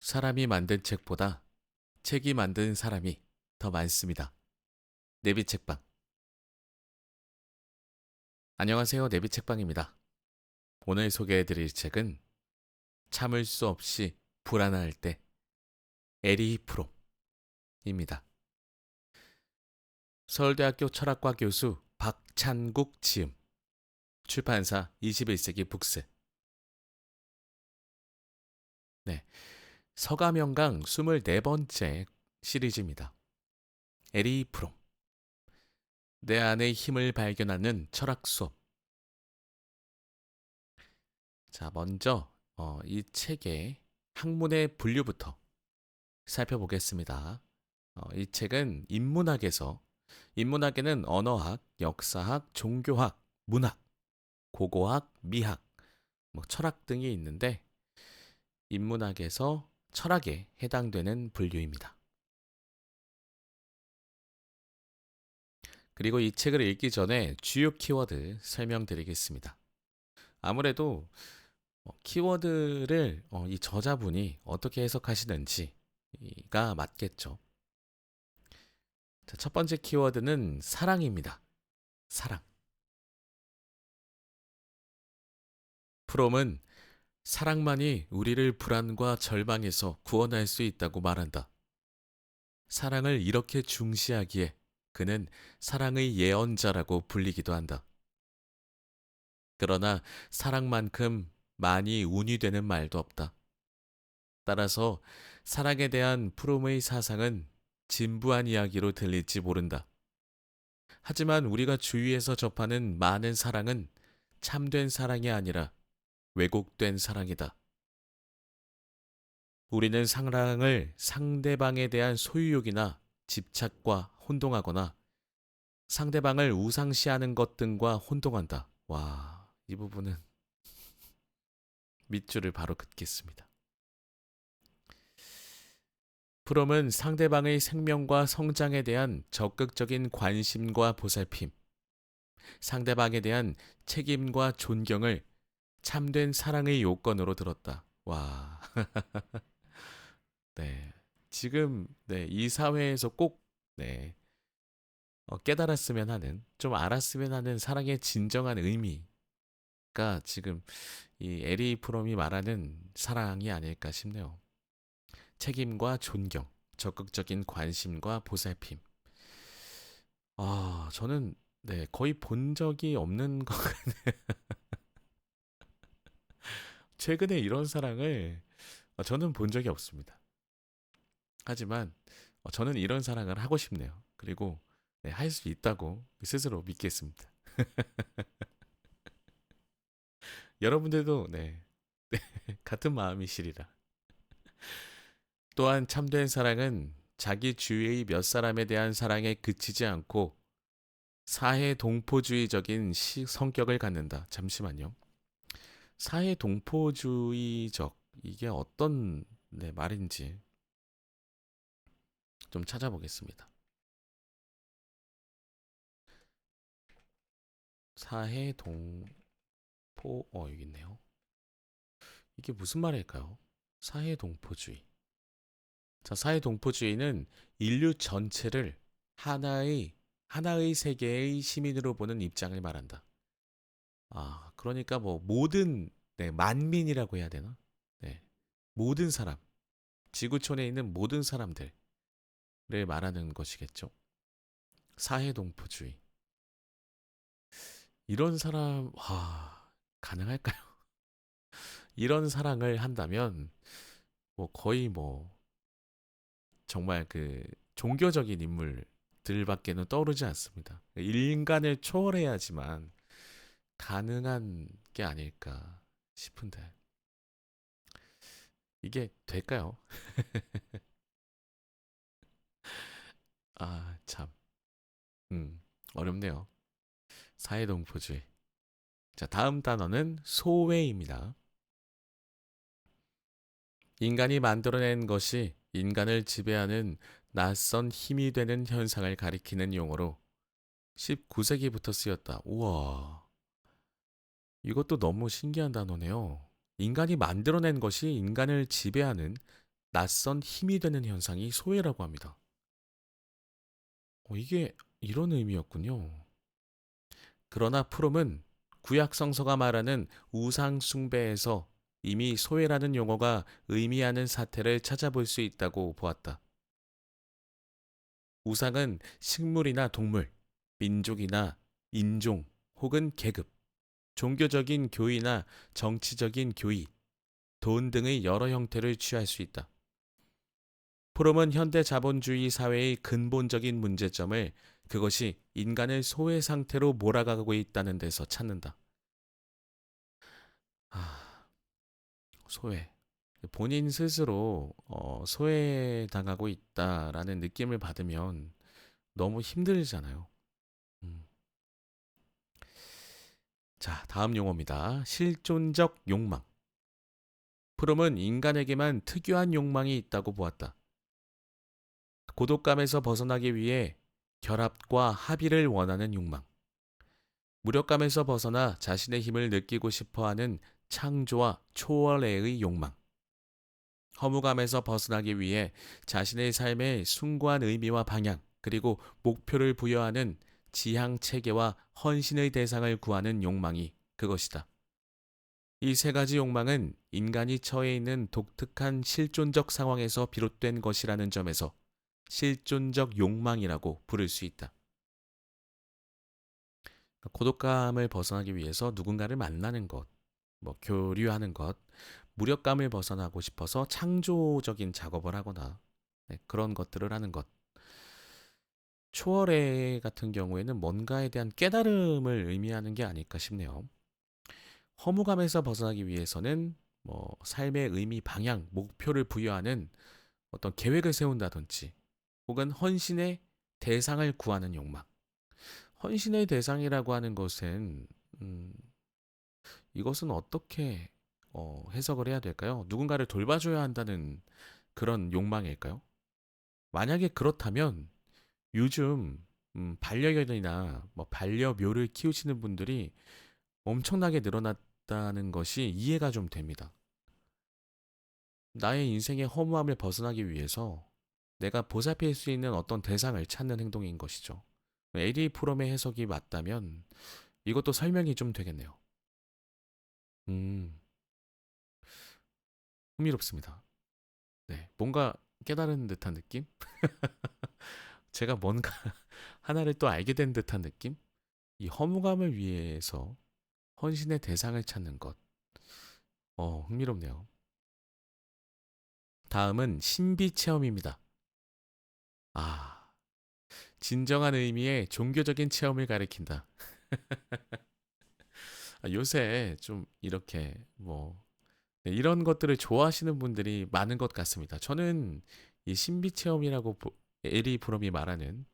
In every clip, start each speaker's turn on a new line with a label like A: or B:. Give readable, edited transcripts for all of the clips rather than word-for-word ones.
A: 사람이 만든 책보다 책이 만든 사람이 더 많습니다. 내비책방. 안녕하세요. 내비책방입니다. 오늘 소개해드릴 책은 참을 수 없이 불안할 때 에리 프롬입니다. 서울대학교 철학과 교수 박찬국 지음, 출판사 21세기 북스. 네, 서가명강 24번째 시리즈입니다. 에리 프롬. 내 안의 힘을 발견하는 철학 수업. 자, 먼저 이 책의 학문의 분류부터 살펴보겠습니다. 이 책은 인문학에는 언어학, 역사학, 종교학, 문학, 고고학, 미학, 철학 등이 있는데 인문학에서 철학에 해당되는 분류입니다. 그리고 이 책을 읽기 전에 주요 키워드 설명드리겠습니다. 아무래도 키워드를 이 저자분이 어떻게 해석하시는지가 맞겠죠. 자, 첫 번째 키워드는 사랑입니다. 사랑. 프롬은 사랑만이 우리를 불안과 절망에서 구원할 수 있다고 말한다. 사랑을 이렇게 중시하기에 그는 사랑의 예언자라고 불리기도 한다. 그러나 사랑만큼 많이 운이되는 말도 없다. 따라서 사랑에 대한 프롬의 사상은 진부한 이야기로 들릴지 모른다. 하지만 우리가 주위에서 접하는 많은 사랑은 참된 사랑이 아니라 왜곡된 사랑이다. 우리는 사랑을 상대방에 대한 소유욕이나 집착과 혼동하거나 상대방을 우상시하는 것 등과 혼동한다. 와, 이 부분은 밑줄을 바로 긋겠습니다. 프롬은 상대방의 생명과 성장에 대한 적극적인 관심과 보살핌, 상대방에 대한 책임과 존경을 참된 사랑의 요건으로 들었다. 와, 네. 지금, 네, 이 사회에서 꼭, 네, 깨달았으면 하는, 좀 알았으면 하는 사랑의 진정한 의미가 지금 이 에리 프롬이 말하는 사랑이 아닐까 싶네요. 책임과 존경, 적극적인 관심과 보살핌. 아, 저는 네, 거의 본 적이 없는 것 같아요. 최근에 이런 사랑을 저는 본 적이 없습니다. 하지만 저는 이런 사랑을 하고 싶네요. 그리고 네, 할 수 있다고 스스로 믿겠습니다. 여러분들도 네, 같은 마음이시리라. 또한 참된 사랑은 자기 주위의 몇 사람에 대한 사랑에 그치지 않고 사회 동포주의적인 성격을 갖는다. 잠시만요. 사회 동포주의적 이게 어떤 네, 말인지 좀 찾아보겠습니다. 사회 동포 여기 있네요. 이게 무슨 말일까요? 사회 동포주의. 자, 사회 동포주의는 인류 전체를 하나의 세계의 시민으로 보는 입장을 말한다. 아, 그러니까 뭐 모든 네, 만민이라고 해야 되나? 네. 모든 사람, 지구촌에 있는 모든 사람들을 말하는 것이겠죠. 사회 동포주의. 이런 사람, 와, 가능할까요? 이런 사랑을 한다면 거의 정말 그 종교적인 인물들밖에는 떠오르지 않습니다. 인간을 초월해야지만 가능한 게 아닐까 싶은데 이게 될까요? 아, 참, 어렵네요. 사회동포주의. 자, 다음 단어는 소외입니다. 인간이 만들어낸 것이 인간을 지배하는 낯선 힘이 되는 현상을 가리키는 용어로 19세기부터 쓰였다. 우와, 이것도 너무 신기한 단어네요. 인간이 만들어낸 것이 인간을 지배하는 낯선 힘이 되는 현상이 소외라고 합니다. 이게 이런 의미였군요. 그러나 프롬은 구약 성서가 말하는 우상 숭배에서 이미 소외라는 용어가 의미하는 사태를 찾아볼 수 있다고 보았다. 우상은 식물이나 동물, 민족이나 인종 혹은 계급, 종교적인 교의나 정치적인 교의, 돈 등의 여러 형태를 취할 수 있다. 프롬은 현대 자본주의 사회의 근본적인 문제점을 그것이 인간을 소외 상태로 몰아가고 있다는 데서 찾는다. 아, 소외. 본인 스스로 소외당하고 있다라는 느낌을 받으면 너무 힘들잖아요. 음. 자, 다음 용어입니다. 실존적 욕망. 프롬은 인간에게만 특유한 욕망이 있다고 보았다. 고독감에서 벗어나기 위해 결합과 합의를 원하는 욕망. 무력감에서 벗어나 자신의 힘을 느끼고 싶어 하는 창조와 초월애의 욕망. 허무감에서 벗어나기 위해 자신의 삶에 숭고한 의미와 방향, 그리고 목표를 부여하는 지향 체계와 헌신의 대상을 구하는 욕망이 그것이다. 이 세 가지 욕망은 인간이 처해 있는 독특한 실존적 상황에서 비롯된 것이라는 점에서 실존적 욕망이라고 부를 수 있다. 고독감을 벗어나기 위해서 누군가를 만나는 것, 교류하는 것, 무력감을 벗어나고 싶어서 창조적인 작업을 하거나 그런 것들을 하는 것. 초월애 같은 경우에는 뭔가에 대한 깨달음을 의미하는 게 아닐까 싶네요. 허무감에서 벗어나기 위해서는 삶의 의미, 방향, 목표를 부여하는 어떤 계획을 세운다든지 혹은 헌신의 대상을 구하는 욕망. 헌신의 대상이라고 하는 것은 음, 이것은 어떻게 해석을 해야 될까요? 누군가를 돌봐줘야 한다는 그런 욕망일까요? 만약에 그렇다면 요즘 반려견이나 반려묘를 키우시는 분들이 엄청나게 늘어났다는 것이 이해가 좀 됩니다. 나의 인생의 허무함을 벗어나기 위해서 내가 보살필 수 있는 어떤 대상을 찾는 행동인 것이죠. 에리 프롬의 해석이 맞다면 이것도 설명이 좀 되겠네요. 음, 흥미롭습니다. 네, 뭔가 깨달은 듯한 느낌? 제가 뭔가 하나를 또 알게 된 듯한 느낌? 이 허무감을 위해서 헌신의 대상을 찾는 것. 흥미롭네요. 다음은 신비 체험입니다. 아, 진정한 의미의 종교적인 체험을 가리킨다. 요새 좀 이렇게 네, 이런 것들을 좋아하시는 분들이 많은 것 같습니다. 저는 이 신비 체험이라고 에리 브롬이 말하는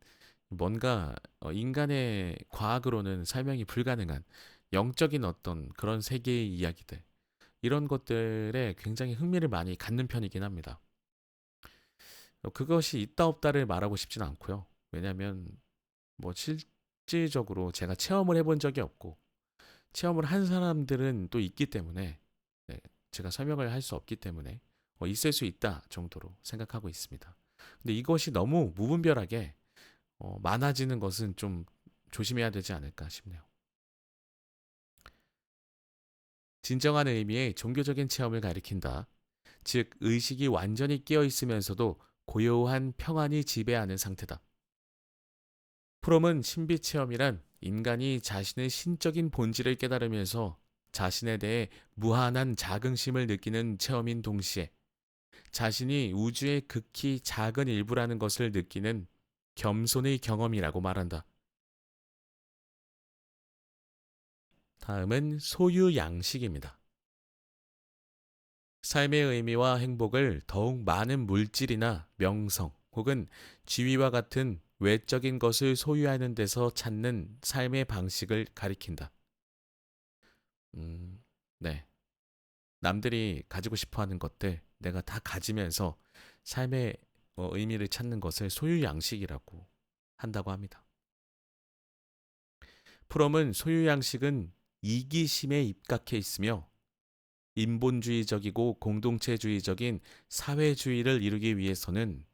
A: 뭔가 인간의 과학으로는 설명이 불가능한 영적인 어떤 그런 세계의 이야기들 이런 것들에 굉장히 흥미를 많이 갖는 편이긴 합니다. 그것이 있다 없다를 말하고 싶지는 않고요. 왜냐하면 실질적으로 제가 체험을 해본 적이 없고 체험을 한 사람들은 또 있기 때문에 네, 제가 설명을 할 수 없기 때문에 있을 수 있다 정도로 생각하고 있습니다. 근데 이것이 너무 무분별하게 많아지는 것은 좀 조심해야 되지 않을까 싶네요. 진정한 의미의 종교적인 체험을 가리킨다. 즉, 의식이 완전히 깨어 있으면서도 고요한 평안이 지배하는 상태다. 프롬은 신비 체험이란 인간이 자신의 신적인 본질을 깨달으면서 자신에 대해 무한한 자긍심을 느끼는 체험인 동시에 자신이 우주의 극히 작은 일부라는 것을 느끼는 겸손의 경험이라고 말한다. 다음은 소유 양식입니다. 삶의 의미와 행복을 더욱 많은 물질이나 명성 혹은 지위와 같은 외적인 것을 소유하는 데서 찾는 삶의 방식을 가리킨다. 음, 네. 남들이 가지고 싶어 하는 것들 내가 다 가지면서 삶의 의미를 찾는 것을 소유 양식이라고 한다고 합니다. 프롬은 소유 양식은 이기심에 입각해 있으며 인본주의적이고 공동체주의적인 사회주의를 이루기 위해서는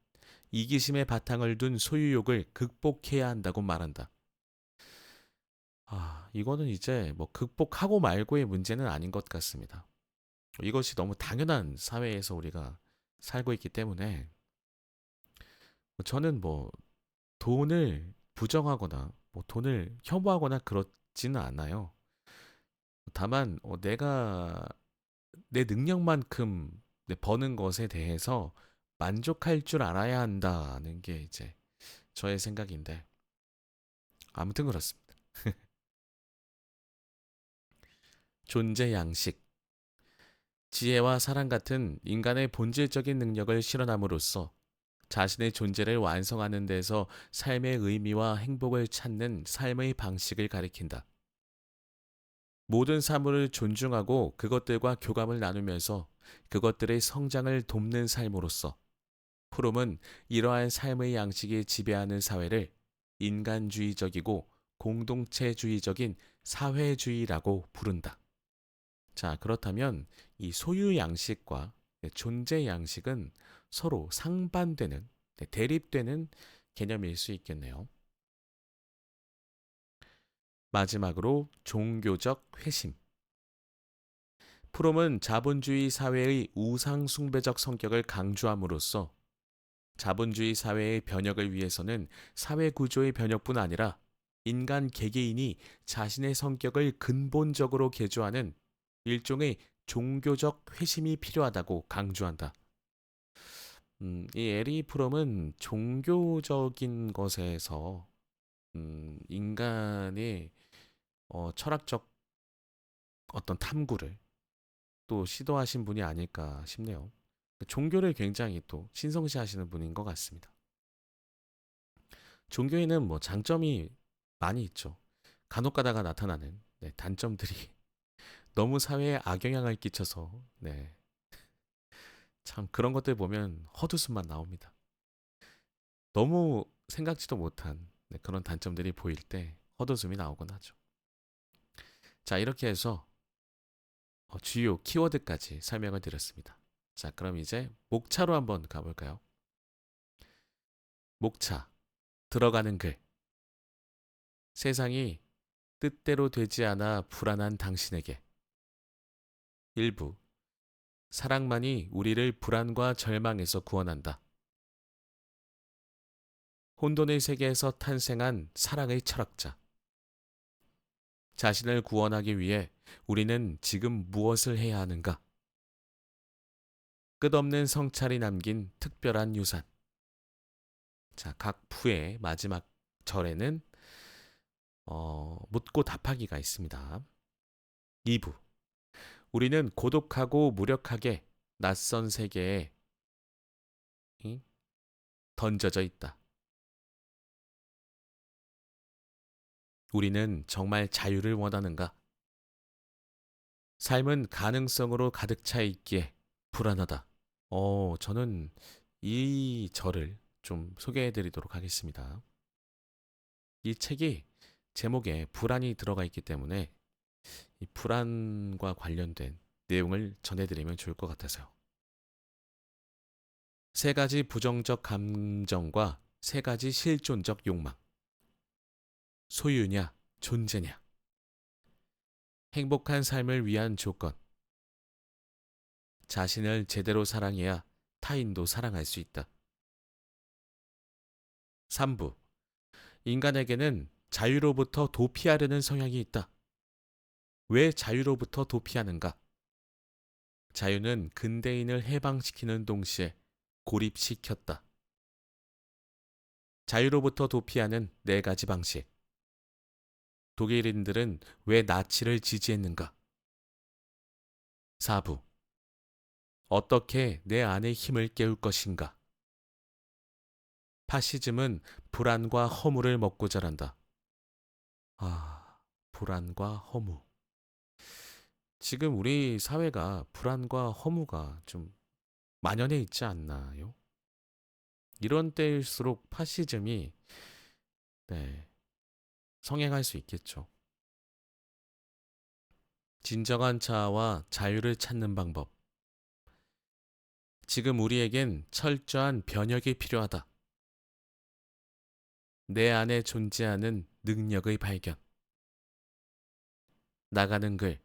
A: 이기심의 바탕을 둔 소유욕을 극복해야 한다고 말한다. 이거는 이제 뭐 극복하고 말고의 문제는 아닌 것 같습니다. 이것이 너무 당연한 사회에서 우리가 살고 있기 때문에 저는 뭐 돈을 부정하거나 뭐 돈을 혐오하거나 그렇지는 않아요. 다만 내가 내 능력만큼 버는 것에 대해서 만족할 줄 알아야 한다는 게 이제 저의 생각인데 아무튼 그렇습니다. 존재 양식. 지혜와 사랑 같은 인간의 본질적인 능력을 실현함으로써 자신의 존재를 완성하는 데서 삶의 의미와 행복을 찾는 삶의 방식을 가리킨다. 모든 사물을 존중하고 그것들과 교감을 나누면서 그것들의 성장을 돕는 삶으로서 프롬은 이러한 삶의 양식이 지배하는 사회를 인간주의적이고 공동체주의적인 사회주의라고 부른다. 자, 그렇다면 이 소유 양식과 존재 양식은 서로 상반되는, 대립되는 개념일 수 있겠네요. 마지막으로 종교적 회심. 프롬은 자본주의 사회의 우상숭배적 성격을 강조함으로써 자본주의 사회의 변혁을 위해서는 사회 구조의 변혁뿐 아니라 인간 개개인이 자신의 성격을 근본적으로 개조하는 일종의 종교적 회심이 필요하다고 강조한다. 이 에리 프롬은 종교적인 것에서 인간의 철학적 어떤 탐구를 또 시도하신 분이 아닐까 싶네요. 종교를 굉장히 또 신성시하시는 분인 것 같습니다. 종교에는 뭐 장점이 많이 있죠. 간혹 가다가 나타나는 단점들이 너무 사회에 악영향을 끼쳐서 참 그런 것들 보면 헛웃음만 나옵니다. 너무 생각지도 못한 그런 단점들이 보일 때 헛웃음이 나오곤 하죠. 자, 이렇게 해서 주요 키워드까지 설명을 드렸습니다. 자, 그럼 이제 목차로 한번 가볼까요? 목차, 들어가는 글. 세상이 뜻대로 되지 않아 불안한 당신에게. 일부, 사랑만이 우리를 불안과 절망에서 구원한다. 혼돈의 세계에서 탄생한 사랑의 철학자. 자신을 구원하기 위해 우리는 지금 무엇을 해야 하는가? 끝없는 성찰이 남긴 특별한 유산. 자, 각 부의 마지막 절에는 묻고 답하기가 있습니다. 2부. 우리는 고독하고 무력하게 낯선 세계에 던져져 있다. 우리는 정말 자유를 원하는가? 삶은 가능성으로 가득 차 있기에 불안하다. 저는 이 절을 좀 소개해 드리도록 하겠습니다. 이 책이 제목에 불안이 들어가 있기 때문에 이 불안과 관련된 내용을 전해드리면 좋을 것 같아서요. 세 가지 부정적 감정과 세 가지 실존적 욕망. 소유냐, 존재냐. 행복한 삶을 위한 조건. 자신을 제대로 사랑해야 타인도 사랑할 수 있다. 3부. 인간에게는 자유로부터 도피하려는 성향이 있다. 왜 자유로부터 도피하는가? 자유는 근대인을 해방시키는 동시에 고립시켰다. 자유로부터 도피하는 네 가지 방식. 독일인들은 왜 나치를 지지했는가? 4부. 어떻게 내 안의 힘을 깨울 것인가? 파시즘은 불안과 허무를 먹고 자란다. 불안과 허무. 지금 우리 사회가 불안과 허무가 좀 만연해 있지 않나요? 이런 때일수록 파시즘이 성행할 수 있겠죠. 진정한 자아와 자유를 찾는 방법. 지금 우리에겐 철저한 변혁이 필요하다. 내 안에 존재하는 능력의 발견. 나가는 글.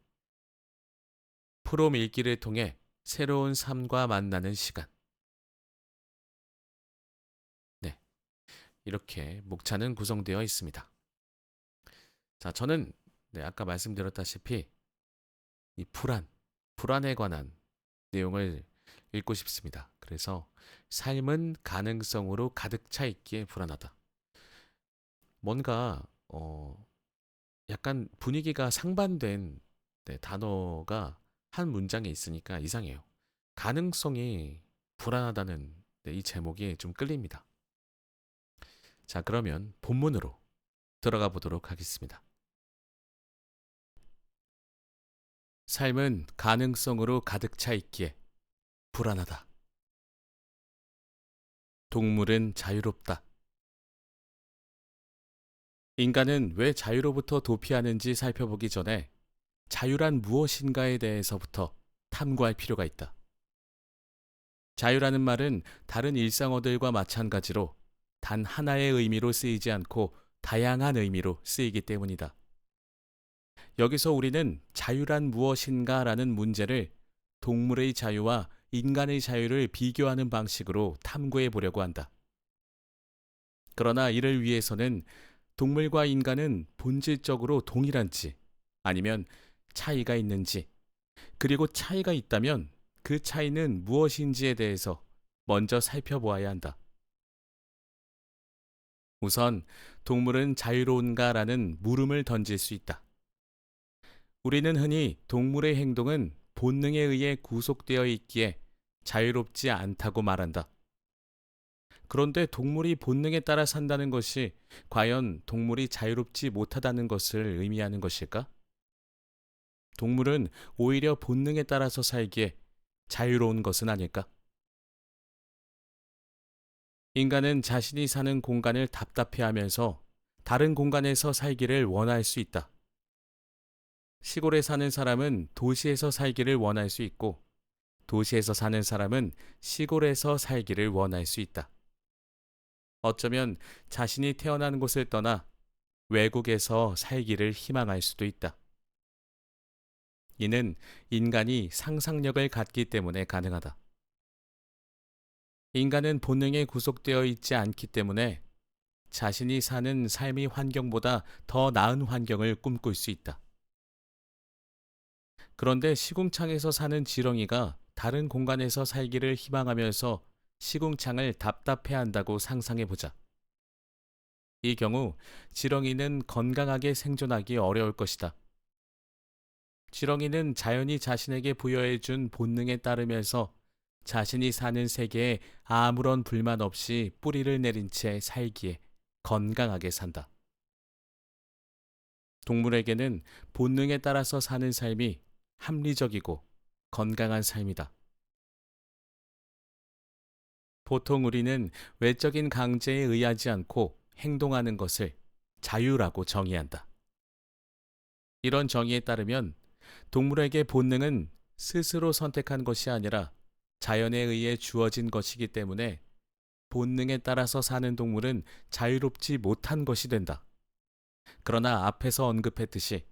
A: 프롬 읽기를 통해 새로운 삶과 만나는 시간. 네, 이렇게 목차는 구성되어 있습니다. 자, 저는 아까 말씀드렸다시피 이 불안에 관한 내용을 읽고 싶습니다. 그래서 삶은 가능성으로 가득 차 있기에 불안하다. 뭔가 약간 분위기가 상반된 단어가 한 문장에 있으니까 이상해요. 가능성이 불안하다는 이 제목이 좀 끌립니다. 자, 그러면 본문으로 들어가 보도록 하겠습니다. 삶은 가능성으로 가득 차 있기에 불안하다. 동물은 자유롭다. 인간은 왜 자유로부터 도피하는지 살펴보기 전에 자유란 무엇인가에 대해서부터 탐구할 필요가 있다. 자유라는 말은 다른 일상어들과 마찬가지로 단 하나의 의미로 쓰이지 않고 다양한 의미로 쓰이기 때문이다. 여기서 우리는 자유란 무엇인가 라는 문제를 동물의 자유와 인간의 자유를 비교하는 방식으로 탐구해 보려고 한다. 그러나 이를 위해서는 동물과 인간은 본질적으로 동일한지 아니면 차이가 있는지, 그리고 차이가 있다면 그 차이는 무엇인지에 대해서 먼저 살펴보아야 한다. 우선 동물은 자유로운가라는 물음을 던질 수 있다. 우리는 흔히 동물의 행동은 본능에 의해 구속되어 있기에 자유롭지 않다고 말한다. 그런데 동물이 본능에 따라 산다는 것이 과연 동물이 자유롭지 못하다는 것을 의미하는 것일까? 동물은 오히려 본능에 따라서 살기에 자유로운 것은 아닐까? 인간은 자신이 사는 공간을 답답해하면서 다른 공간에서 살기를 원할 수 있다. 시골에 사는 사람은 도시에서 살기를 원할 수 있고, 도시에서 사는 사람은 시골에서 살기를 원할 수 있다. 어쩌면 자신이 태어난 곳을 떠나 외국에서 살기를 희망할 수도 있다. 이는 인간이 상상력을 갖기 때문에 가능하다. 인간은 본능에 구속되어 있지 않기 때문에 자신이 사는 삶의 환경보다 더 나은 환경을 꿈꿀 수 있다. 그런데 시궁창에서 사는 지렁이가 다른 공간에서 살기를 희망하면서 시궁창을 답답해한다고 상상해 보자. 이 경우 지렁이는 건강하게 생존하기 어려울 것이다. 지렁이는 자연이 자신에게 부여해 준 본능에 따르면서 자신이 사는 세계에 아무런 불만 없이 뿌리를 내린 채 살기에 건강하게 산다. 동물에게는 본능에 따라서 사는 삶이 합리적이고 건강한 삶이다. 보통 우리는 외적인 강제에 의하지 않고 행동하는 것을 자유라고 정의한다. 이런 정의에 따르면 동물에게 본능은 스스로 선택한 것이 아니라 자연에 의해 주어진 것이기 때문에 본능에 따라서 사는 동물은 자유롭지 못한 것이 된다. 그러나 앞에서 언급했듯이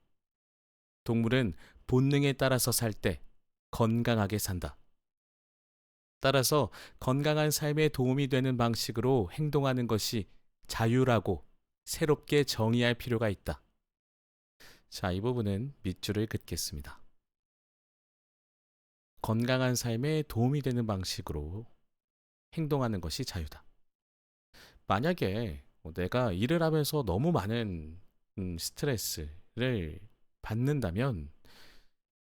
A: 동물은 본능에 따라서 살 때 건강하게 산다. 따라서 건강한 삶에 도움이 되는 방식으로 행동하는 것이 자유라고 새롭게 정의할 필요가 있다. 자, 이 부분은 밑줄을 긋겠습니다. 건강한 삶에 도움이 되는 방식으로 행동하는 것이 자유다. 만약에 내가 일을 하면서 너무 많은 스트레스를 받는다면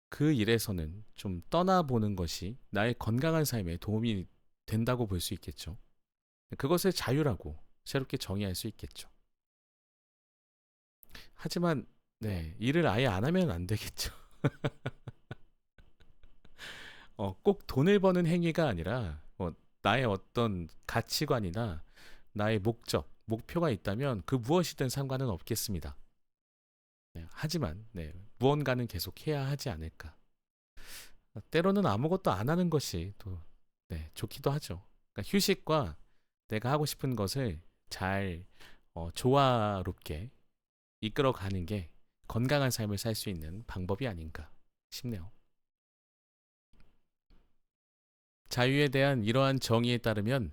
A: 그 일에서는 좀 떠나보는 것이 나의 건강한 삶에 도움이 된다고 볼 수 있겠죠. 그것을 자유라고 새롭게 정의할 수 있겠죠. 하지만 일을 아예 안 하면 안 되겠죠. 꼭 돈을 버는 행위가 아니라 나의 어떤 가치관이나 나의 목적, 목표가 있다면 그 무엇이든 상관은 없겠습니다. 하지만 무언가는 계속 해야 하지 않을까. 때로는 아무것도 안 하는 것이 또 좋기도 하죠. 그러니까 휴식과 내가 하고 싶은 것을 잘 조화롭게 이끌어가는 게 건강한 삶을 살 수 있는 방법이 아닌가 싶네요. 자유에 대한 이러한 정의에 따르면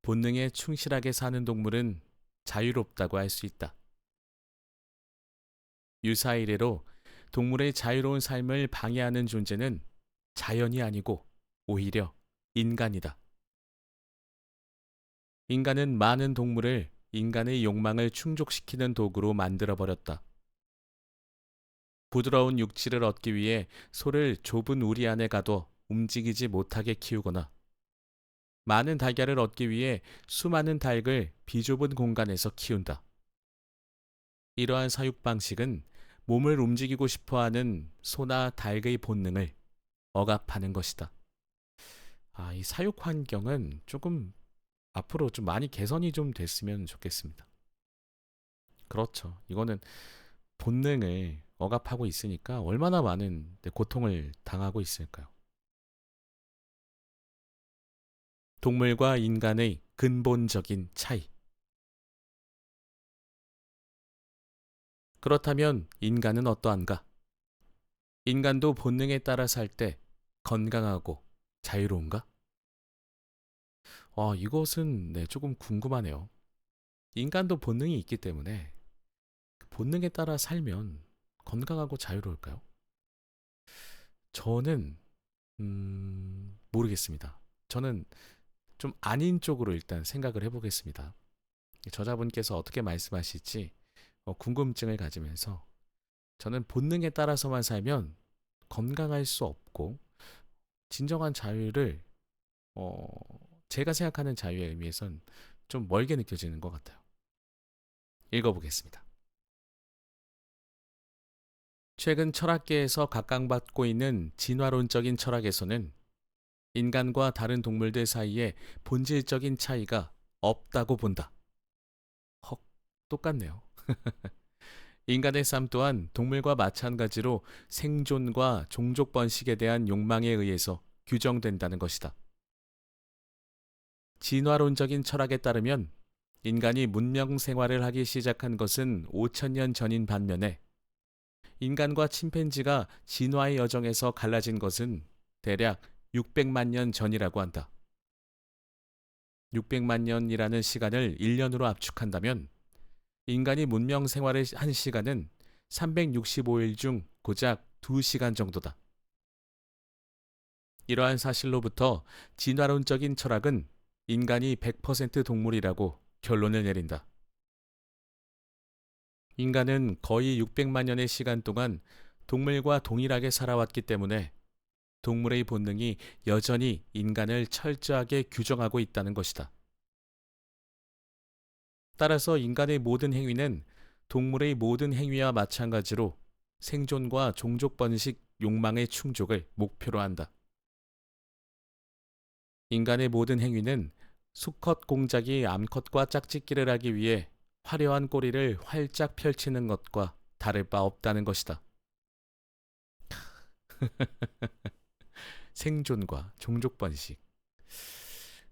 A: 본능에 충실하게 사는 동물은 자유롭다고 할 수 있다. 유사이래로 동물의 자유로운 삶을 방해하는 존재는 자연이 아니고 오히려 인간이다. 인간은 많은 동물을 인간의 욕망을 충족시키는 도구로 만들어버렸다. 부드러운 육질을 얻기 위해 소를 좁은 우리 안에 가둬 움직이지 못하게 키우거나 많은 달걀을 얻기 위해 수많은 닭을 비좁은 공간에서 키운다. 이러한 사육 방식은 몸을 움직이고 싶어하는 소나 닭의 본능을 억압하는 것이다. 이 사육 환경은 조금 앞으로 좀 많이 개선이 좀 됐으면 좋겠습니다. 그렇죠. 이거는 본능을 억압하고 있으니까 얼마나 많은 고통을 당하고 있을까요? 동물과 인간의 근본적인 차이. 그렇다면 인간은 어떠한가? 인간도 본능에 따라 살 때 건강하고 자유로운가? 이것은 조금 궁금하네요. 인간도 본능이 있기 때문에 그 본능에 따라 살면 건강하고 자유로울까요? 저는 모르겠습니다. 저는 좀 아닌 쪽으로 일단 생각을 해보겠습니다. 저자분께서 어떻게 말씀하실지 궁금증을 가지면서 저는 본능에 따라서만 살면 건강할 수 없고 진정한 자유를 제가 생각하는 자유의 의미에선 좀 멀게 느껴지는 것 같아요. 읽어보겠습니다. 최근 철학계에서 각광받고 있는 진화론적인 철학에서는 인간과 다른 동물들 사이에 본질적인 차이가 없다고 본다. 헉, 똑같네요. 인간의 삶 또한 동물과 마찬가지로 생존과 종족 번식에 대한 욕망에 의해서 규정된다는 것이다. 진화론적인 철학에 따르면 인간이 문명 생활을 하기 시작한 것은 5천년 전인 반면에 인간과 침팬지가 진화의 여정에서 갈라진 것은 대략 600만 년 전이라고 한다. 600만 년이라는 시간을 1년으로 압축한다면 인간이 문명 생활을 한 시간은 365일 중 고작 2시간 정도다. 이러한 사실로부터 진화론적인 철학은 인간이 100% 동물이라고 결론을 내린다. 인간은 거의 600만 년의 시간 동안 동물과 동일하게 살아왔기 때문에 동물의 본능이 여전히 인간을 철저하게 규정하고 있다는 것이다. 따라서 인간의 모든 행위는 동물의 모든 행위와 마찬가지로 생존과 종족 번식 욕망의 충족을 목표로 한다. 인간의 모든 행위는 수컷 공작이 암컷과 짝짓기를 하기 위해 화려한 꼬리를 활짝 펼치는 것과 다를 바 없다는 것이다. 생존과 종족 번식.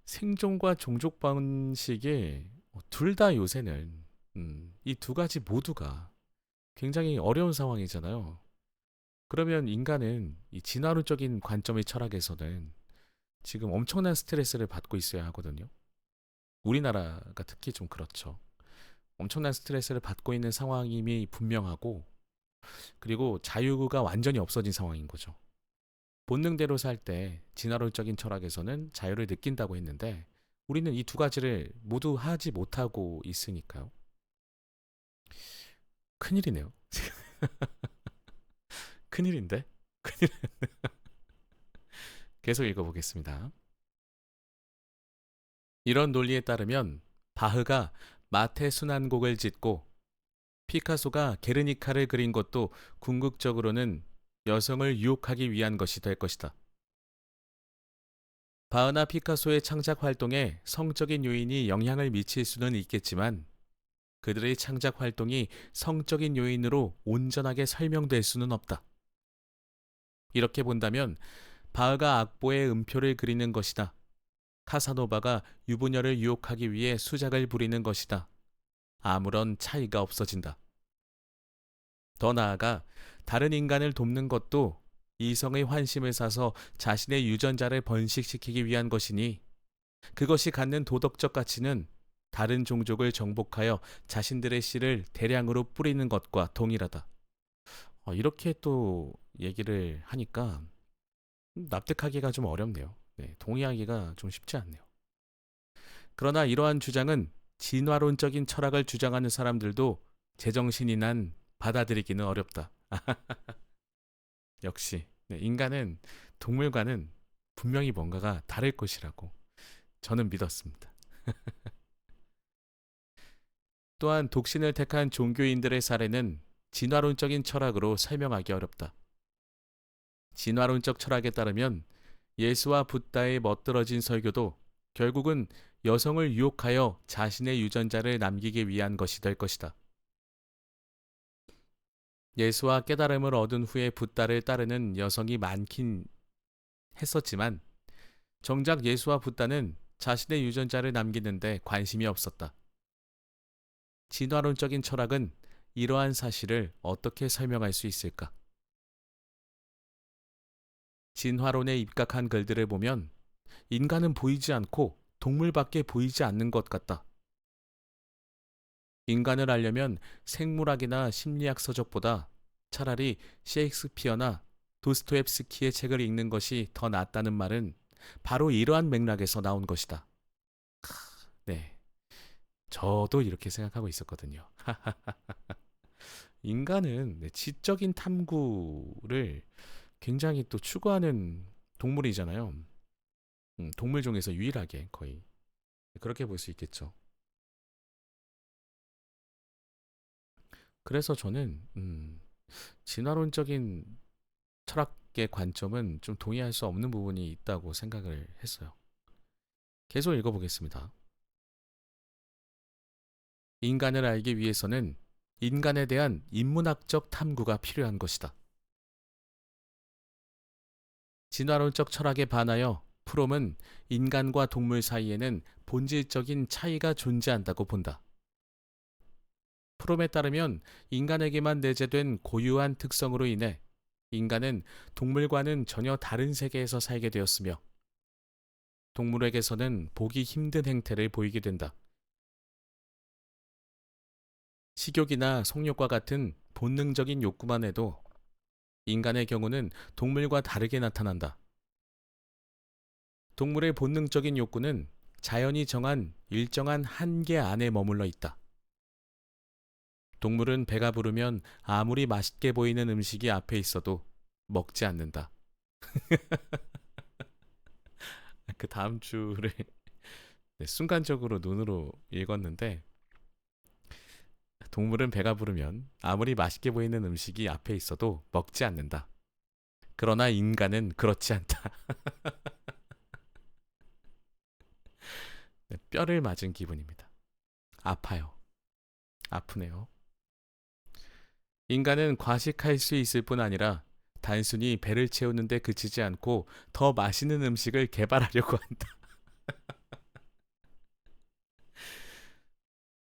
A: 생존과 종족 번식이 둘 다 요새는 이 두 가지 모두가 굉장히 어려운 상황이잖아요. 그러면 인간은 이 진화론적인 관점의 철학에서는 지금 엄청난 스트레스를 받고 있어야 하거든요. 우리나라가 특히 좀 그렇죠. 엄청난 스트레스를 받고 있는 상황임이 분명하고 그리고 자유가 완전히 없어진 상황인 거죠. 본능대로 살 때 진화론적인 철학에서는 자유를 느낀다고 했는데 우리는 이 두 가지를 모두 하지 못하고 있으니까요. 큰일이네요. 큰일인데? 큰일. 계속 읽어보겠습니다. 이런 논리에 따르면 바흐가 마테 순환곡을 짓고 피카소가 게르니카를 그린 것도 궁극적으로는 여성을 유혹하기 위한 것이 될 것이다. 바흐나 피카소의 창작 활동에 성적인 요인이 영향을 미칠 수는 있겠지만 그들의 창작 활동이 성적인 요인으로 온전하게 설명될 수는 없다. 이렇게 본다면 바흐가 악보에 음표를 그리는 것이다. 카사노바가 유부녀를 유혹하기 위해 수작을 부리는 것이다. 아무런 차이가 없어진다. 더 나아가 다른 인간을 돕는 것도 이성의 환심을 사서 자신의 유전자를 번식시키기 위한 것이니 그것이 갖는 도덕적 가치는 다른 종족을 정복하여 자신들의 씨를 대량으로 뿌리는 것과 동일하다. 이렇게 또 얘기를 하니까 납득하기가 좀 어렵네요. 네, 동의하기가 좀 쉽지 않네요. 그러나 이러한 주장은 진화론적인 철학을 주장하는 사람들도 제정신이 난 받아들이기는 어렵다. 역시 인간은 동물과는 분명히 뭔가가 다를 것이라고 저는 믿었습니다. 또한 독신을 택한 종교인들의 사례는 진화론적인 철학으로 설명하기 어렵다. 진화론적 철학에 따르면 예수와 붓다의 멋들어진 설교도 결국은 여성을 유혹하여 자신의 유전자를 남기기 위한 것이 될 것이다. 예수와 깨달음을 얻은 후에 붓다를 따르는 여성이 많긴 했었지만 정작 예수와 붓다는 자신의 유전자를 남기는데 관심이 없었다. 진화론적인 철학은 이러한 사실을 어떻게 설명할 수 있을까? 진화론에 입각한 글들을 보면 인간은 보이지 않고 동물밖에 보이지 않는 것 같다. 인간을 알려면 생물학이나 심리학 서적보다 차라리 셰익스피어나 도스토옙스키의 책을 읽는 것이 더 낫다는 말은 바로 이러한 맥락에서 나온 것이다. 네, 저도 이렇게 생각하고 있었거든요. 인간은 지적인 탐구를 굉장히 또 추구하는 동물이잖아요. 동물 중에서 유일하게 거의 그렇게 볼 수 있겠죠. 그래서 저는 진화론적인 철학의 관점은 좀 동의할 수 없는 부분이 있다고 생각을 했어요. 계속 읽어보겠습니다. 인간을 알기 위해서는 인간에 대한 인문학적 탐구가 필요한 것이다. 진화론적 철학에 반하여 프롬은 인간과 동물 사이에는 본질적인 차이가 존재한다고 본다. 프롬에 따르면 인간에게만 내재된 고유한 특성으로 인해 인간은 동물과는 전혀 다른 세계에서 살게 되었으며 동물에게서는 보기 힘든 행태를 보이게 된다. 식욕이나 성욕과 같은 본능적인 욕구만 해도 인간의 경우는 동물과 다르게 나타난다. 동물의 본능적인 욕구는 자연이 정한 일정한 한계 안에 머물러 있다. 동물은 배가 부르면 아무리 맛있게 보이는 음식이 앞에 있어도 먹지 않는다. 그 다음 주를 순간적으로 눈으로 읽었는데 동물은 배가 부르면 아무리 맛있게 보이는 음식이 앞에 있어도 먹지 않는다. 그러나 인간은 그렇지 않다. 뼈를 맞은 기분입니다. 아파요. 아프네요. 인간은 과식할 수 있을 뿐 아니라 단순히 배를 채우는데 그치지 않고 더 맛있는 음식을 개발하려고 한다.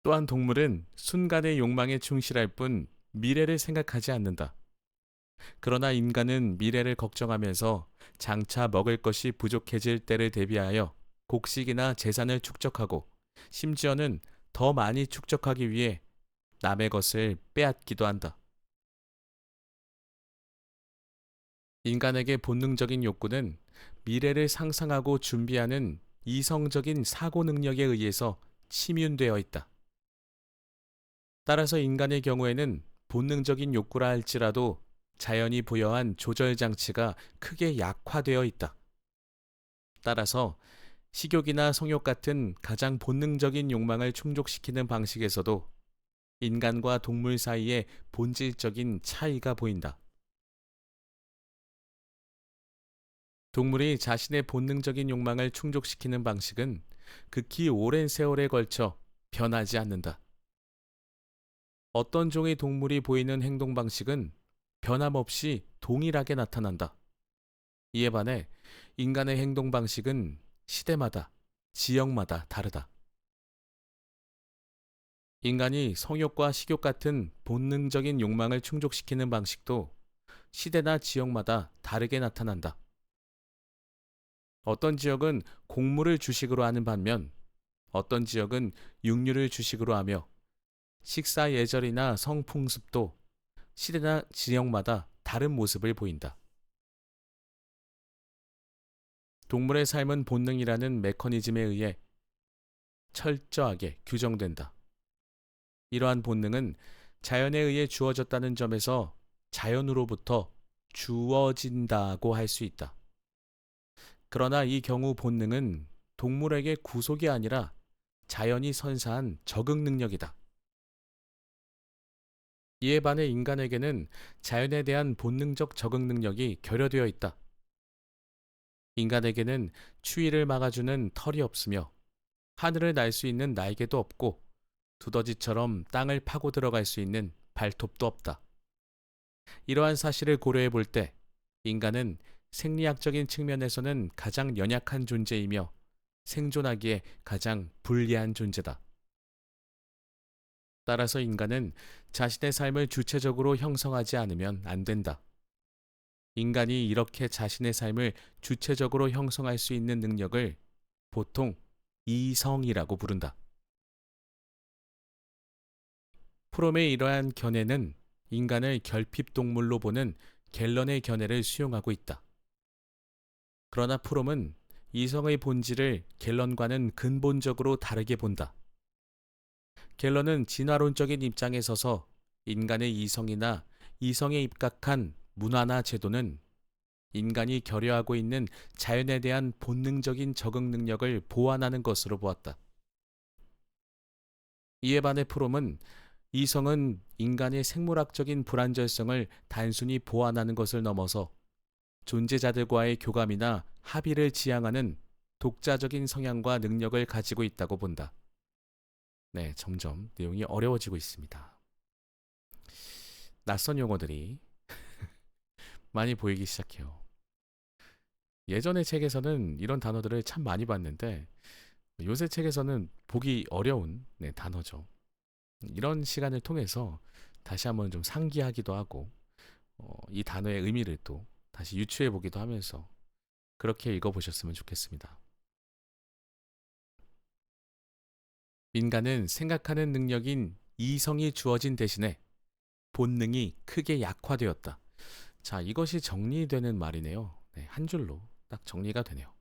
A: 또한 동물은 순간의 욕망에 충실할 뿐 미래를 생각하지 않는다. 그러나 인간은 미래를 걱정하면서 장차 먹을 것이 부족해질 때를 대비하여 곡식이나 재산을 축적하고 심지어는 더 많이 축적하기 위해 남의 것을 빼앗기도 한다. 인간에게 본능적인 욕구는 미래를 상상하고 준비하는 이성적인 사고 능력에 의해서 침윤되어 있다. 따라서 인간의 경우에는 본능적인 욕구라 할지라도 자연이 부여한 조절 장치가 크게 약화되어 있다. 따라서 식욕이나 성욕 같은 가장 본능적인 욕망을 충족시키는 방식에서도 인간과 동물 사이에 본질적인 차이가 보인다. 동물이 자신의 본능적인 욕망을 충족시키는 방식은 극히 오랜 세월에 걸쳐 변하지 않는다. 어떤 종의 동물이 보이는 행동 방식은 변함없이 동일하게 나타난다. 이에 반해 인간의 행동 방식은 시대마다, 지역마다 다르다. 인간이 성욕과 식욕 같은 본능적인 욕망을 충족시키는 방식도 시대나 지역마다 다르게 나타난다. 어떤 지역은 곡물을 주식으로 하는 반면 어떤 지역은 육류를 주식으로 하며 식사 예절이나 성풍습도 시대나 지역마다 다른 모습을 보인다. 동물의 삶은 본능이라는 메커니즘에 의해 철저하게 규정된다. 이러한 본능은 자연에 의해 주어졌다는 점에서 자연으로부터 주어진다고 할 수 있다. 그러나 이 경우 본능은 동물에게 구속이 아니라 자연이 선사한 적응 능력이다. 이에 반해 인간에게는 자연에 대한 본능적 적응 능력이 결여되어 있다. 인간에게는 추위를 막아주는 털이 없으며 하늘을 날 수 있는 날개도 없고 두더지처럼 땅을 파고 들어갈 수 있는 발톱도 없다. 이러한 사실을 고려해 볼 때 인간은 생리학적인 측면에서는 가장 연약한 존재이며 생존하기에 가장 불리한 존재다. 따라서 인간은 자신의 삶을 주체적으로 형성하지 않으면 안 된다. 인간이 이렇게 자신의 삶을 주체적으로 형성할 수 있는 능력을 보통 이성이라고 부른다. 프롬의 이러한 견해는 인간을 결핍동물로 보는 갤런의 견해를 수용하고 있다. 그러나 프롬은 이성의 본질을 갤런과는 근본적으로 다르게 본다. 갤런은 진화론적인 입장에 서서 인간의 이성이나 이성에 입각한 문화나 제도는 인간이 결여하고 있는 자연에 대한 본능적인 적응 능력을 보완하는 것으로 보았다. 이에 반해 프롬은 이성은 인간의 생물학적인 불완전성을 단순히 보완하는 것을 넘어서 존재자들과의 교감이나 합의를 지향하는 독자적인 성향과 능력을 가지고 있다고 본다. 네, 점점 내용이 어려워지고 있습니다. 낯선 용어들이 많이 보이기 시작해요. 예전의 책에서는 이런 단어들을 참 많이 봤는데 요새 책에서는 보기 어려운 단어죠. 이런 시간을 통해서 다시 한번 좀 상기하기도 하고 이 단어의 의미를 또 다시 유추해 보기도 하면서 그렇게 읽어보셨으면 좋겠습니다. 인간은 생각하는 능력인 이성이 주어진 대신에 본능이 크게 약화되었다. 자, 이것이 정리되는 말이네요. 네, 한 줄로 딱 정리가 되네요.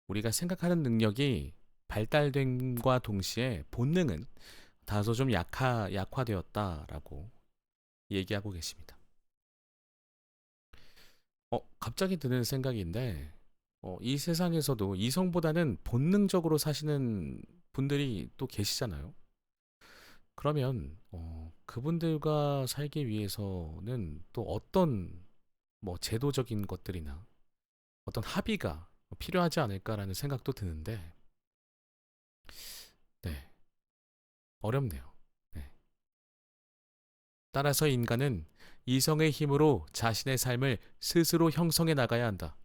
A: 우리가 생각하는 능력이 발달됨과 동시에 본능은 다소 좀 약화되었다라고 얘기하고 계십니다. 갑자기 드는 생각인데, 이 세상에서도 이성보다는 본능적으로 사시는 분들이 또 계시잖아요. 그러면 그분들과 살기 위해서는 또 어떤 뭐 제도적인 것들이나 어떤 합의가 필요하지 않을까라는 생각도 드는데, 네, 어렵네요. 네. 따라서 인간은 이성의 힘으로 자신의 삶을 스스로 형성해 나가야 한다.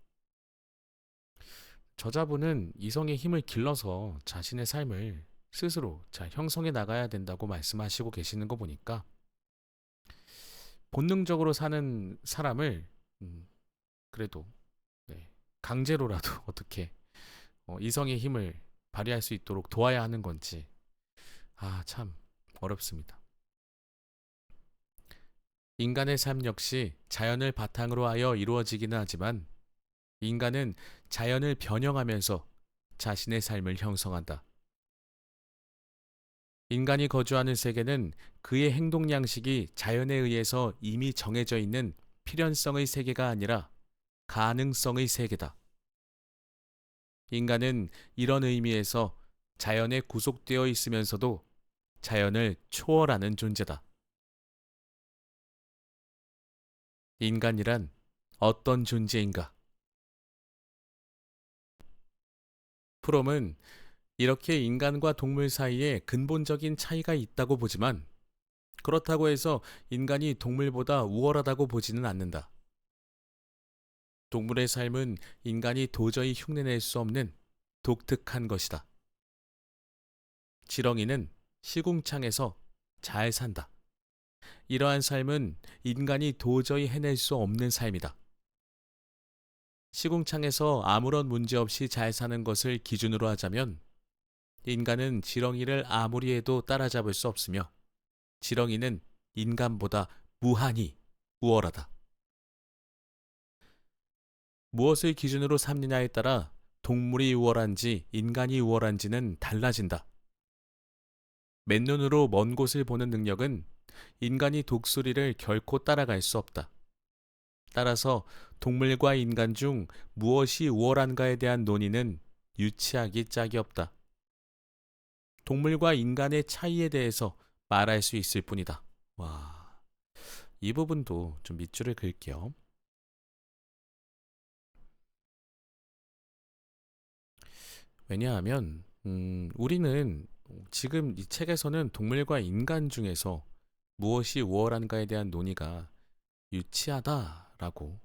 A: 저자분은 이성의 힘을 길러서 자신의 삶을 스스로 잘 형성해 나가야 된다고 말씀하시고 계시는 거 보니까 본능적으로 사는 사람을 그래도 네, 강제로라도 어떻게 이성의 힘을 발휘할 수 있도록 도와야 하는 건지 참 어렵습니다. 인간의 삶 역시 자연을 바탕으로 하여 이루어지기는 하지만 인간은 자연을 변형하면서 자신의 삶을 형성한다. 인간이 거주하는 세계는 그의 행동 양식이 자연에 의해서 이미 정해져 있는 필연성의 세계가 아니라 가능성의 세계다. 인간은 이런 의미에서 자연에 구속되어 있으면서도 자연을 초월하는 존재다. 인간이란 어떤 존재인가? 프롬은 이렇게 인간과 동물 사이에 근본적인 차이가 있다고 보지만 그렇다고 해서 인간이 동물보다 우월하다고 보지는 않는다. 동물의 삶은 인간이 도저히 흉내낼 수 없는 독특한 것이다. 지렁이는 시궁창에서 잘 산다. 이러한 삶은 인간이 도저히 해낼 수 없는 삶이다. 시궁창에서 아무런 문제 없이 잘 사는 것을 기준으로 하자면 인간은 지렁이를 아무리 해도 따라잡을 수 없으며 지렁이는 인간보다 무한히 우월하다. 무엇을 기준으로 삼느냐에 따라 동물이 우월한지 인간이 우월한지는 달라진다. 맨눈으로 먼 곳을 보는 능력은 인간이 독수리를 결코 따라갈 수 없다. 따라서 동물과 인간 중 무엇이 우월한가에 대한 논의는 유치하기 짝이 없다. 동물과 인간의 차이에 대해서 말할 수 있을 뿐이다. 와, 이 부분도 좀 밑줄을 그을게요. 왜냐하면 우리는 지금 이 책에서는 동물과 인간 중에서 무엇이 우월한가에 대한 논의가 유치하다라고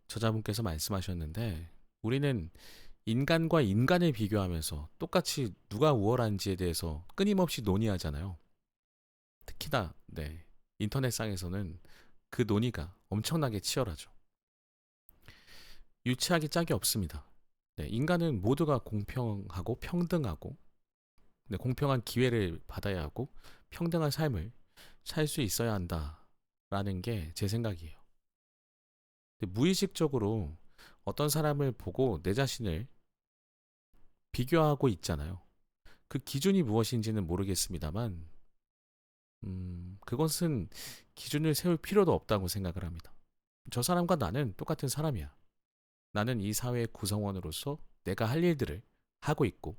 A: 저자분께서 말씀하셨는데 우리는 인간과 인간을 비교하면서 똑같이 누가 우월한지에 대해서 끊임없이 논의하잖아요. 특히나 인터넷상에서는 그 논의가 엄청나게 치열하죠. 유치하기 짝이 없습니다. 인간은 모두가 공평하고 평등하고 공평한 기회를 받아야 하고 평등한 삶을 살 수 있어야 한다라는 게 제 생각이에요. 무의식적으로 어떤 사람을 보고 내 자신을 비교하고 있잖아요. 그 기준이 무엇인지는 모르겠습니다만 그것은 기준을 세울 필요도 없다고 생각을 합니다. 저 사람과 나는 똑같은 사람이야. 나는 이 사회의 구성원으로서 내가 할 일들을 하고 있고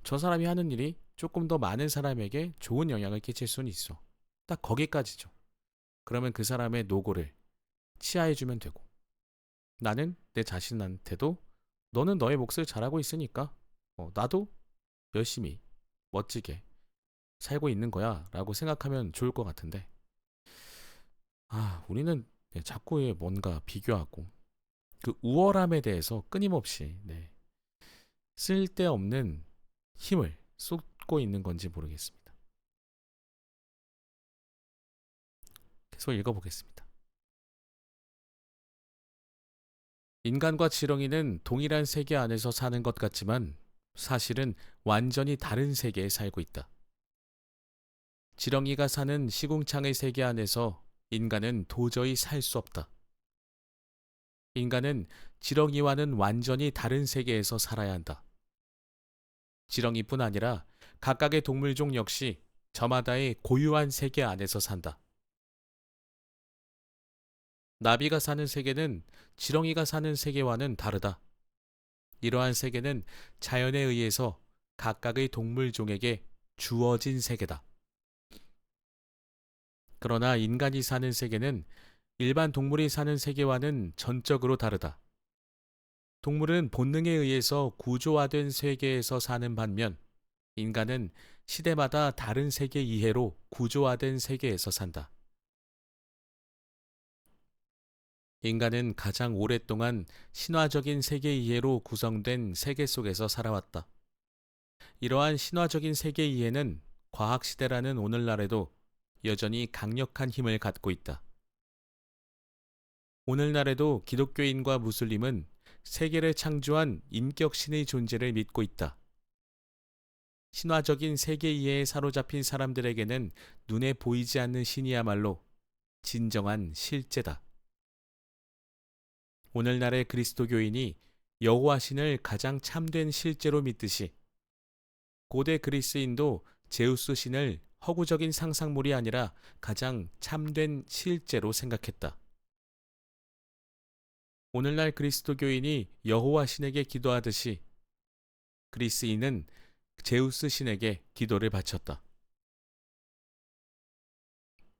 A: 저 사람이 하는 일이 조금 더 많은 사람에게 좋은 영향을 끼칠 수는 있어. 딱 거기까지죠. 그러면 그 사람의 노고를 치하해주면 되고 나는 내 자신한테도 너는 너의 몫을 잘하고 있으니까 나도 열심히 멋지게 살고 있는 거야 라고 생각하면 좋을 것 같은데 우리는 자꾸 뭔가 비교하고 그 우월함에 대해서 끊임없이 쓸데없는 힘을 쏟고 있는 건지 모르겠습니다. 계속 읽어보겠습니다. 인간과 지렁이는 동일한 세계 안에서 사는 것 같지만 사실은 완전히 다른 세계에 살고 있다. 지렁이가 사는 시궁창의 세계 안에서 인간은 도저히 살 수 없다. 인간은 지렁이와는 완전히 다른 세계에서 살아야 한다. 지렁이뿐 아니라 각각의 동물종 역시 저마다의 고유한 세계 안에서 산다. 나비가 사는 세계는 지렁이가 사는 세계와는 다르다. 이러한 세계는 자연에 의해서 각각의 동물종에게 주어진 세계다. 그러나 인간이 사는 세계는 일반 동물이 사는 세계와는 전적으로 다르다. 동물은 본능에 의해서 구조화된 세계에서 사는 반면 인간은 시대마다 다른 세계 이해로 구조화된 세계에서 산다. 인간은 가장 오랫동안 신화적인 세계 이해로 구성된 세계 속에서 살아왔다. 이러한 신화적인 세계 이해는 과학시대라는 오늘날에도 여전히 강력한 힘을 갖고 있다. 오늘날에도 기독교인과 무슬림은 세계를 창조한 인격신의 존재를 믿고 있다. 신화적인 세계 이해에 사로잡힌 사람들에게는 눈에 보이지 않는 신이야말로 진정한 실제다. 오늘날의 그리스도교인이 여호와 신을 가장 참된 실제로 믿듯이 고대 그리스인도 제우스 신을 허구적인 상상물이 아니라 가장 참된 실제로 생각했다. 오늘날 그리스도교인이 여호와 신에게 기도하듯이 그리스인은 제우스 신에게 기도를 바쳤다.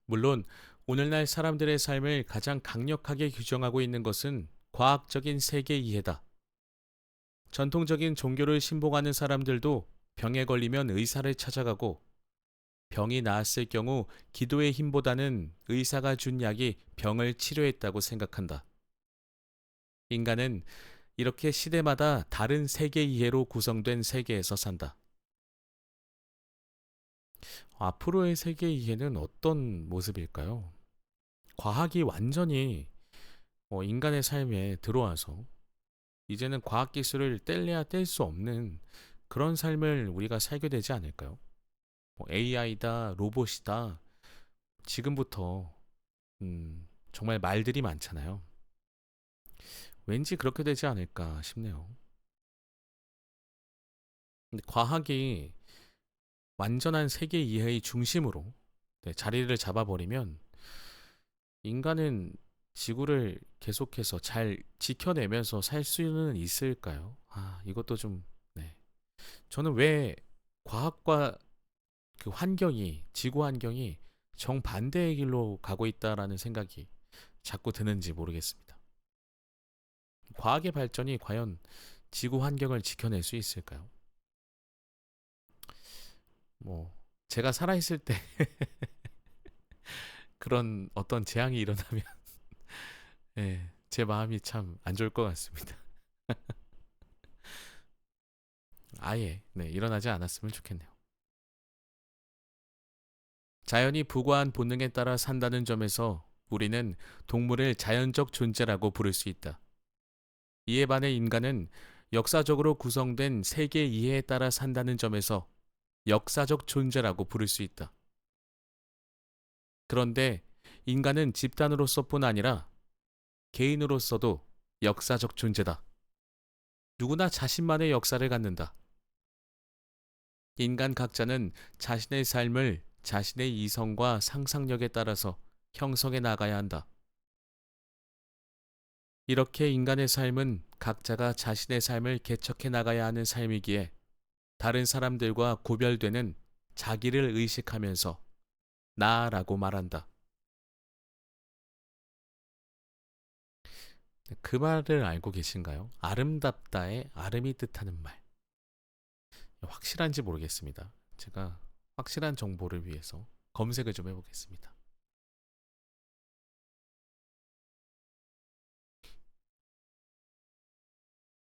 A: 물론 오늘날 사람들의 삶을 가장 강력하게 규정하고 있는 것은 과학적인 세계 이해다. 전통적인 종교를 신봉하는 사람들도 병에 걸리면 의사를 찾아가고 병이 나았을 경우 기도의 힘보다는 의사가 준 약이 병을 치료했다고 생각한다. 인간은 이렇게 시대마다 다른 세계 이해로 구성된 세계에서 산다. 앞으로의 세계 이해는 어떤 모습일까요? 과학이 완전히 인간의 삶에 들어와서 이제는 과학기술을 뗄래야 뗄 수 없는 그런 삶을 우리가 살게 되지 않을까요? AI다, 로봇이다. 지금부터 정말 말들이 많잖아요. 왠지 그렇게 되지 않을까 싶네요. 근데 과학이 완전한 세계 이해의 중심으로 자리를 잡아버리면 인간은 지구를 계속해서 잘 지켜내면서 살 수는 있을까요? 이것도 좀, 네. 저는 왜 과학과 그 환경이, 지구 환경이 정반대의 길로 가고 있다라는 생각이 자꾸 드는지 모르겠습니다. 과학의 발전이 과연 지구 환경을 지켜낼 수 있을까요? 뭐, 제가 살아있을 때 그런 어떤 재앙이 일어나면, 예, 제 마음이 참 안 좋을 것 같습니다. 아예, 네, 일어나지 않았으면 좋겠네요. 자연이 부과한 본능에 따라 산다는 점에서 우리는 동물을 자연적 존재라고 부를 수 있다. 이에 반해 인간은 역사적으로 구성된 세계 이해에 따라 산다는 점에서 역사적 존재라고 부를 수 있다. 그런데 인간은 집단으로서뿐 아니라 개인으로서도 역사적 존재다. 누구나 자신만의 역사를 갖는다. 인간 각자는 자신의 삶을 자신의 이성과 상상력에 따라서 형성해 나가야 한다. 이렇게 인간의 삶은 각자가 자신의 삶을 개척해 나가야 하는 삶이기에 다른 사람들과 구별되는 자기를 의식하면서 나라고 말한다. 그 말을 알고 계신가요? 아름답다의 아름이 뜻하는 말. 확실한지 모르겠습니다. 제가 확실한 정보를 위해서 검색을 좀 해보겠습니다.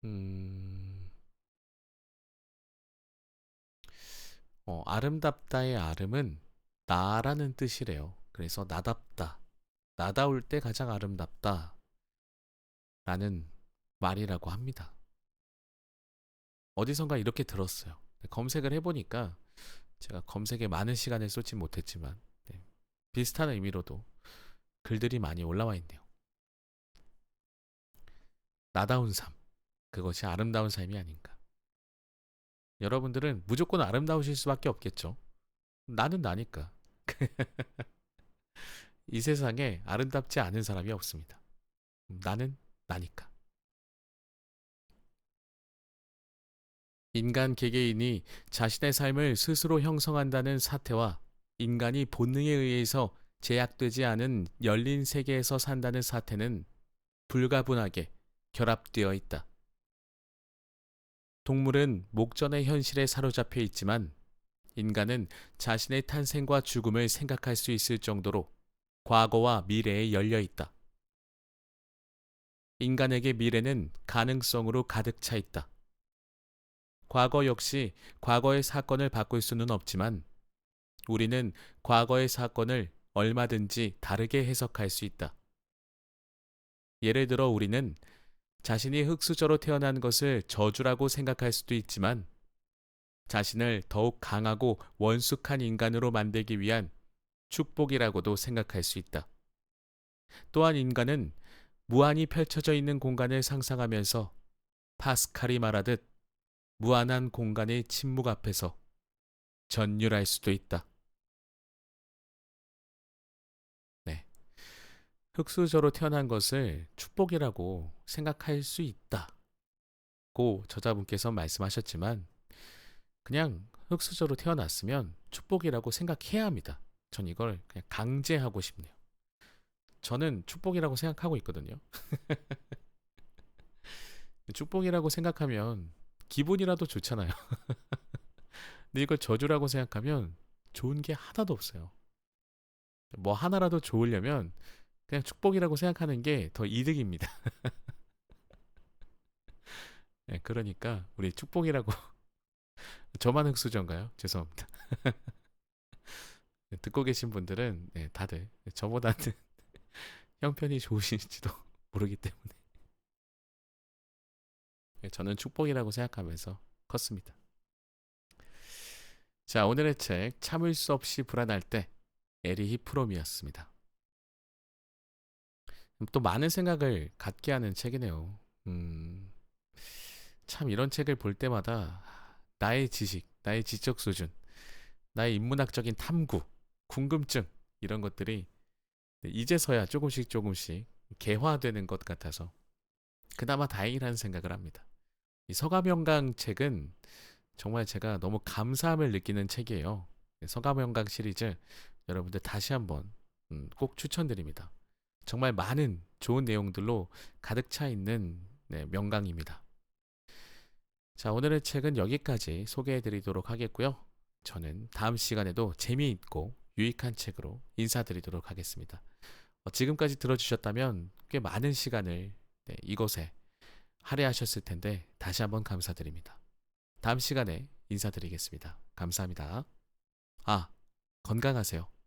A: 음, 아름답다의 아름은 나라는 뜻이래요. 그래서 나답다. 나다울 때 가장 아름답다. 라는 말이라고 합니다. 어디선가 이렇게 들었어요. 검색을 해보니까 제가 검색에 많은 시간을 쏟지 못했지만 네, 비슷한 의미로도 글들이 많이 올라와 있네요. 나다운 삶. 그것이 아름다운 삶이 아닌가. 여러분들은 무조건 아름다우실 수밖에 없겠죠. 나는 나니까. 이 세상에 아름답지 않은 사람이 없습니다. 나는 나니까. 인간 개개인이 자신의 삶을 스스로 형성한다는 사태와 인간이 본능에 의해서 제약되지 않은 열린 세계에서 산다는 사태는 불가분하게 결합되어 있다. 동물은 목전의 현실에 사로잡혀 있지만 인간은 자신의 탄생과 죽음을 생각할 수 있을 정도로 과거와 미래에 열려 있다. 인간에게 미래는 가능성으로 가득 차 있다. 과거 역시 과거의 사건을 바꿀 수는 없지만 우리는 과거의 사건을 얼마든지 다르게 해석할 수 있다. 예를 들어 우리는 자신이 흙수저로 태어난 것을 저주라고 생각할 수도 있지만 자신을 더욱 강하고 원숙한 인간으로 만들기 위한 축복이라고도 생각할 수 있다. 또한 인간은 무한히 펼쳐져 있는 공간을 상상하면서 파스칼이 말하듯 무한한 공간의 침묵 앞에서 전율할 수도 있다. 네. 흙수저로 태어난 것을 축복이라고 생각할 수 있다고 저자분께서 말씀하셨지만 그냥 흙수저로 태어났으면 축복이라고 생각해야 합니다. 전 이걸 그냥 강제하고 싶네요. 저는 축복이라고 생각하고 있거든요. 축복이라고 생각하면 기분이라도 좋잖아요. 근데 이걸 저주라고 생각하면 좋은 게 하나도 없어요. 뭐 하나라도 좋으려면 그냥 축복이라고 생각하는 게 더 이득입니다. 네, 그러니까 우리 축복이라고 저만 흙수저인가요? 죄송합니다. 네, 듣고 계신 분들은 네, 다들 저보다는 형편이 좋으실지도 모르기 때문에 네, 저는 축복이라고 생각하면서 컸습니다. 자, 오늘의 책 참을 수 없이 불안할 때 에리히 프롬이었습니다. 또 많은 생각을 갖게 하는 책이네요. 참 이런 책을 볼 때마다 나의 지식, 나의 지적 수준, 나의 인문학적인 탐구, 궁금증 이런 것들이 이제서야 조금씩 조금씩 개화되는 것 같아서 그나마 다행이라는 생각을 합니다. 이 서가명강 책은 정말 제가 너무 감사함을 느끼는 책이에요. 서가명강 시리즈 여러분들 다시 한번 꼭 추천드립니다. 정말 많은 좋은 내용들로 가득 차 있는 네, 명강입니다. 자, 오늘의 책은 여기까지 소개해 드리도록 하겠고요. 저는 다음 시간에도 재미있고 유익한 책으로 인사드리도록 하겠습니다. 지금까지 들어주셨다면 꽤 많은 시간을 네, 이곳에 할애하셨을 텐데 다시 한번 감사드립니다. 다음 시간에 인사드리겠습니다. 감사합니다. 아, 건강하세요.